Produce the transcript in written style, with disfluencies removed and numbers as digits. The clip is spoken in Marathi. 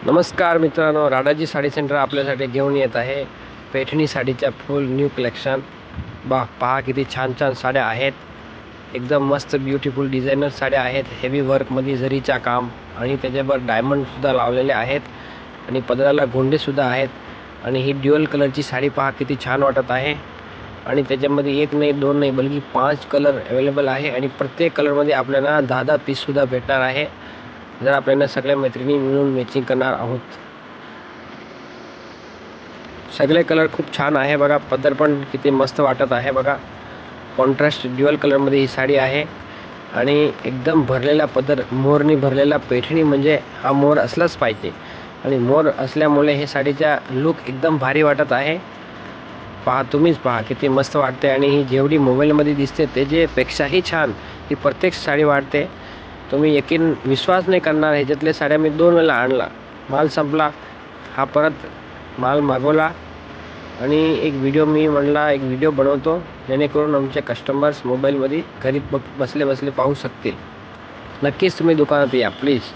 नमस्कार मित्रांनो, राडाजी साडी सेंटर आपल्यासाठी घेऊन येत आहे पैठणी साडीच्या फुल न्यू कलेक्शन। पहा किती छान छान साड्या आहेत, एकदम मस्त ब्युटिफुल डिझायनर साड्या आहेत। हेवी वर्कमध्ये जरीचा काम आणि त्याच्यावर डायमंडसुद्धा लावलेले आहेत आणि पदराला गोंडेसुद्धा आहेत। आणि ही ड्युअल कलरची साडी पहा किती छान वाटत आहे आणि त्याच्यामध्ये एक नाही दोन नाही बल्कि 5 कलर अवेलेबल आहे आणि प्रत्येक कलरमध्ये आपल्याला 10-10 पीससुद्धा भेटणार आहे। जर आपल्याला सगळ्या मैत्रिणी मिळून मॅचिंग करणार आहोत। सगळे कलर खूप छान आहे बघा, पदर पण किती मस्त वाटत आहे बघा। कॉन्ट्रास्ट ड्युअल कलरमध्ये ही साडी आहे आणि एकदम भरलेला पदर, मोरनी भरलेला। पैठणी म्हणजे हा मोर असलाच पाहिजे आणि मोर असल्यामुळे हे साडीचा लुक एकदम भारी वाटत आहे। पहा, तुम्हीच पहा किती मस्त वाटते आणि ही जेवढी मोबाईलमध्ये दिसते त्याच्यापेक्षाही छान ही प्रत्येक साडी वाटते। तुम्ही विश्वास नाही करणार, ह्याच्यातल्या साड्या मी 2 वेळा आणला, माल संपला, हा परत माल मागवला आणि एक व्हिडिओ बनवतो जेणेकरून आमचे कस्टमर्स मोबाईलमध्ये घरी बसले बसले पाहू शकतील। नक्कीच तुम्ही दुकानात या प्लीज।